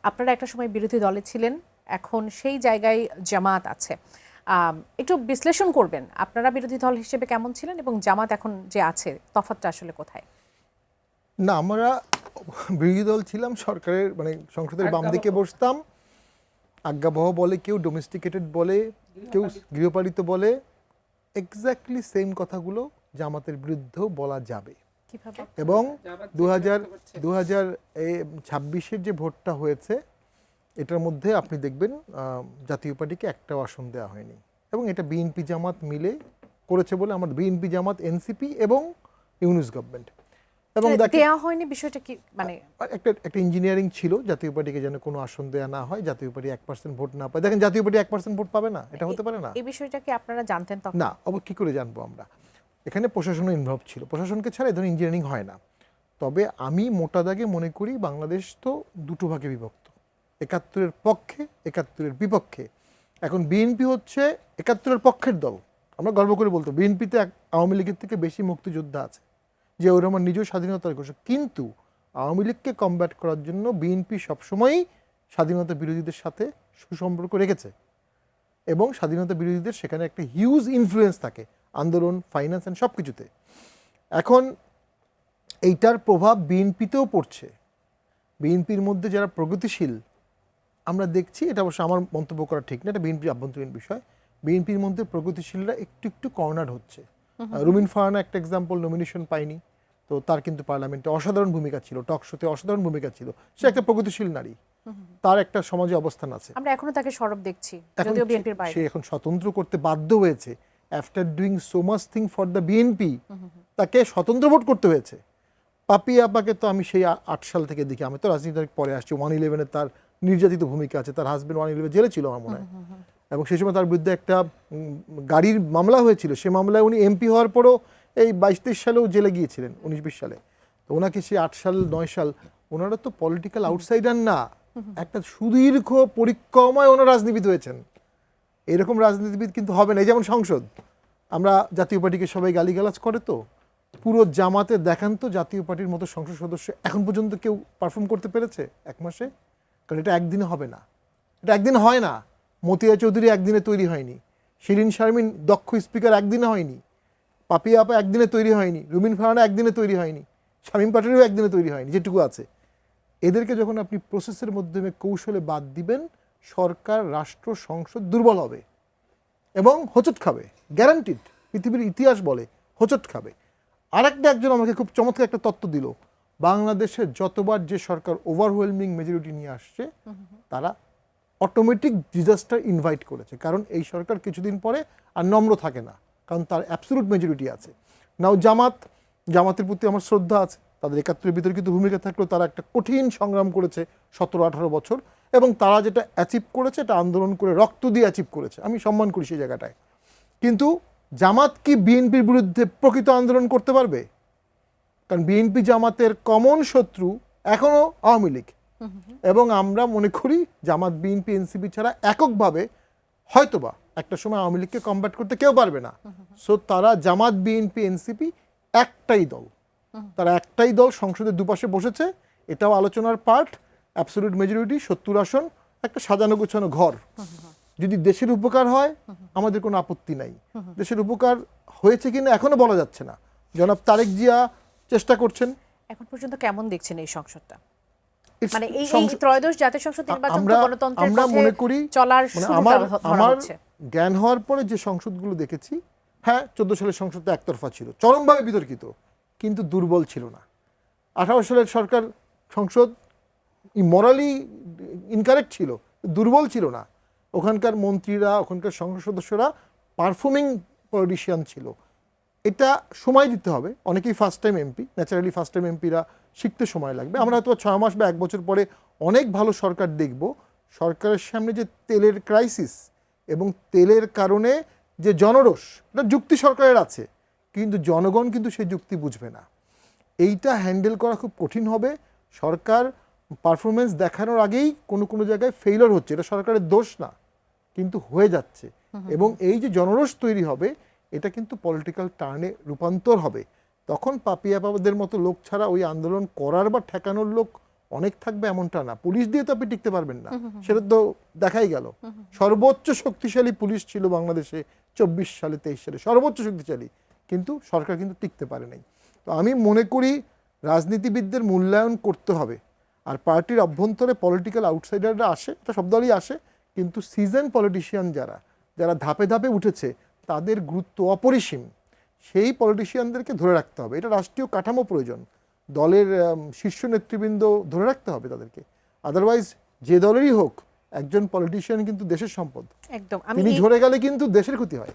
আপনারা একটা সময় বিরোধী দলে ছিলেন, এখন সেই জায়গায় জামাত আছে। একটু বিশ্লেষণ করবেন আপনারা বিরোধী দল হিসেবে কেমন ছিলেন এবং জামাত এখন যে আছে তফাৎটা আসলে কোথায়? না, আমরা বিরোধী দল ছিলাম, সরকারের মানে সংসদের বাম দিকে বসতাম। আজ্ঞাবহ বলে কেউ, ডোমেস্টিকেটেড বলে কেউ, গৃহপালিত বলে। এক্স্যাক্টলি সেম কথাগুলো জামাতের বিরুদ্ধেও বলা যাবে। কিভাবে? এবং 2026-এর যে ভোটটা হয়েছে এটার মধ্যে আপনি দেখবেন জাতীয় পার্টিকে একটাও আসন দেওয়া হয়নি, এবং এটা বিএনপি জামাত মিলে করেছে বলে আমার, বিএনপি জামাত, এনসিপি এবং ইউনূস গভর্নমেন্ট। এবং দেওয়া হয়নি বিষয়টা কি, মানে একটা ইঞ্জিনিয়ারিং ছিল জাতীয় পার্টিকে যেন কোনো আসন দেওয়া না হয়, জাতীয় পার্টি 1% ভোট না পায়। দেখেন, জাতীয় পার্টি 1% ভোট পাবে না, এটা হতে পারে না। এই বিষয়টা কি আপনারা জানতেন তখন? না, কি করে জানবো আমরা? এখানে প্রশাসনও ইনভলভ ছিল, প্রশাসনকে ছাড়া এই ধরনের ইঞ্জিনিয়ারিং হয় না। তবে আমি মোটা দাগে মনে করি বাংলাদেশ তো দুটো ভাগে বিভক্ত, 71-এর পক্ষে, 71-এর বিপক্ষে। এখন বিএনপি হচ্ছে 71-এর পক্ষের দল। আমরা গর্ব করে বলতো বিএনপিতে আওয়ামী লীগের থেকে বেশি মুক্তিযোদ্ধা আছে, যে ওর আমার নিজের স্বাধীনতার ঘোষক। কিন্তু আওয়ামী লীগকে কমব্যাট করার জন্য বিএনপি সবসময়ই স্বাধীনতা বিরোধীদের সাথে সুসম্পর্ক রেখেছে, এবং স্বাধীনতা বিরোধীদের সেখানে একটা হিউজ ইনফ্লুয়েন্স থাকে আন্দোলন, ফাইন্যান্স অ্যান্ড সব কিছুতে। এখন এইটার প্রভাব বিএনপিতেও পড়ছে। বিএনপির মধ্যে যারা প্রগতিশীল আমরা দেখছি, এটা অবশ্য আমার মন্তব্য করা ঠিক না, এটা বিএনপির আভ্যন্তরীণ বিষয়। বিএনপির মধ্যে প্রগতিশীলরা একটু একটু কর্নার হচ্ছে। রুমিন ফারহানা একটা এক্সাম্পল, নমিনেশন পায়নি, তো তার কিন্তু পার্লামেন্টে অসাধারণ ভূমিকা ছিল, টক শোতে অসাধারণ ভূমিকা ছিল। সে একটা প্রগতিশীল নারী, তার একটা সমাজে অবস্থান আছে। আমরা এখনো তাকে সরব দেখছি, যদিও বিএনপির বাইরে। সে এখন স্বতন্ত্র করতে বাধ্য হয়েছে, after doing so much thing for the BNP, তাকে স্বতন্ত্র ভোট করতে হয়েছে। পাপি আপাকে তো আমি সেই 8 সাল থেকে দেখি, আমি তো রাজনীতির পরে আসছি। 111-এ তার নির্যাতিত ভূমিকা আছে, তার হাজবেন্ড 111 জেলে ছিল আমার মনে হয়, এবং সেই সময় তার বিরুদ্ধে একটা গাড়ির মামলা হয়েছিল। সে মামলায় উনি এমপি হওয়ার পরও এই 22-23 সালেও জেলে গিয়েছিলেন, 19-20 সালে। তো ওনাকে সেই 8 সাল 9 সাল, ওনারা তো পলিটিক্যাল আউটসাইডার না, একটা সুদীর্ঘ পরিক্রমায় ওনারা রাজনীতিবিদ হয়েছেন। এরকম রাজনীতিবিদ কিন্তু হবে না। এই যেমন সংসদ, আমরা জাতীয় পার্টিকে সবাই গালিগালাজ করে, তো পুরো জামাতে দেখান তো জাতীয় পার্টির মতো সংসদ সদস্য এখন পর্যন্ত কেউ পারফর্ম করতে পেরেছে 1 মাসে? কারণ এটা একদিনে হবে না, এটা একদিন হয় না। মতিয়া চৌধুরী একদিনে তৈরি হয়নি, শিরিন শারমিন দক্ষ স্পিকার একদিনে হয়নি, পাপিয়া আপা একদিনে তৈরি হয়নি, রুমিন ফারহানা একদিনে তৈরি হয়নি, শামীম পাটোয়ারিও একদিনে তৈরি হয়নি যেটুকু আছে। এদেরকে যখন আপনি প্রসেসের মাধ্যমে কৌশলে বাদ দিবেন, সরকার, রাষ্ট্র, সংসদ দুর্বল হবে এবং হোঁচট খাবে, গ্যারান্টিড। পৃথিবীর ইতিহাস বলে হোঁচট খাবে। একজন আমাকে খুব চমৎকার একটা তত্ত্ব দিল, বাংলাদেশে যতবার যে সরকার ওভারওয়েলমিং মেজরিটি নিয়ে আসছে, তারা অটোমেটিক ডিজাস্টার ইনভাইট করেছে। কারণ এই সরকার কিছুদিন পরে আর নম্র থাকে না, কারণ তার অ্যাবসলিউট মেজরিটি আছে। নাও জামাতের প্রতি আমার শ্রদ্ধা আছে, তাদের 71-এর বিতর্কিত ভূমিকা থাকলেও তারা একটা কঠিন সংগ্রাম করেছে 17-18 বছর, এবং তারা যেটা অ্যাচিভ করেছে এটা আন্দোলন করে, রক্ত দিয়ে অ্যাচিভ করেছে। আমি সম্মান করি সেই জায়গাটায়। কিন্তু জামাত কি বিএনপির বিরুদ্ধে প্রকৃত আন্দোলন করতে পারবে? কারণ বিএনপি জামাতের কমন শত্রু এখনো আওয়ামী লীগ, এবং আমরা মনে করি জামাত, বিএনপি, এনসিপি ছাড়া এককভাবে হয়তোবা একটা সময় আওয়ামী লীগকে কমব্যাট করতে কেউ পারবে না। সো তারা জামাত, বিএনপি, এনসিপি একটাই দল, তারা একটাই দল, সংসদের দুপাশে বসেছে, এটাও আলোচনার পার্ট। অ্যাবসলিউট মেজরিটি, 70 আসন, একটা সাজানো গোছানো ঘর। যদি দেশের উপকার হয় আমাদের কোনো আপত্তি নাই। দেশের উপকার হয়েছে কিনা এখনো বলা যাচ্ছে না। জনাব তারেক জিয়া চেষ্টা করছেন। এখন পর্যন্ত কেমন দেখছেন এই সংসদটা? মানে এই ত্রয়োদশ জাতীয় সংসদ নির্বাচন তো গণতন্ত্রের আমরা মনে করি চলার আমার জ্ঞান হওয়ার পরে যে সংসদগুলো দেখেছি, হ্যাঁ 14 সালের সংসদ একতরফা ছিল, চরমভাবে বিতর্কিত, কিন্তু দুর্বল ছিল না। 18 সালের সরকার সংসদ মরালি ইনকারেক্ট ছিল, দুর্বল ছিল না। ওখানকার মন্ত্রীরা, ওখানকার সংসদ সদস্যরা পারফর্মিং পলিটিশিয়ান ছিল। এটা সময় দিতে হবে। অনেকেই first time MP, naturally first time এমপিরা শিখতে সময় লাগবে। আমরা হয়তো 6 মাস বা 1 বছর পরে অনেক ভালো সরকার দেখব। সরকারের সামনে যে তেলের ক্রাইসিস এবং তেলের কারণে যে জনরোষ, এটা যুক্তি সরকারের আছে, কিন্তু জনগণ কিন্তু সেই যুক্তি বুঝবে না। এইটা হ্যান্ডেল করা খুব কঠিন হবে। সরকার পারফরমেন্স দেখানোর আগেই কোনো জায়গায় ফেইলিওর হচ্ছে, এটা সরকারের দোষ না, কিন্তু হয়ে যাচ্ছে। এবং এই যে জনরোষ তৈরি হবে, এটা কিন্তু পলিটিক্যাল টার্নে রূপান্তর হবে। তখন পাপিয়াপাদের মতো লোক ছাড়া ওই আন্দোলন করার বা ঠেকানোর লোক অনেক থাকবে এমনটা না, পুলিশ দিয়ে তো আপনি টিকতে পারবেন না, সেটা তো দেখাই গেল। সর্বোচ্চ শক্তিশালী পুলিশ ছিল বাংলাদেশে 24 সালে 23 সালে, সর্বোচ্চ শক্তিশালী, কিন্তু সরকার কিন্তু টিকতে পারে নাই। তো আমি মনে করি রাজনীতিবিদদের মূল্যায়ন করতে হবে। আর পার্টির অভ্যন্তরে পলিটিক্যাল আউটসাইডাররা আসে, এটা সব দলই আসে, কিন্তু সিজন পলিটিশিয়ান যারা যারা ধাপে ধাপে উঠেছে তাদের গুরুত্ব অপরিসীম। সেই পলিটিশিয়ানদেরকে ধরে রাখতে হবে, এটা রাষ্ট্রীয় কাঠামো প্রয়োজন, দলের শীর্ষ নেতৃবৃন্দ ধরে রাখতে হবে তাদেরকে। আদারওয়াইজ যে দলেরই হোক, একজন পলিটিশিয়ান কিন্তু দেশের সম্পদ, একদম তিনি ঝরে গেলে কিন্তু দেশের ক্ষতি হয়।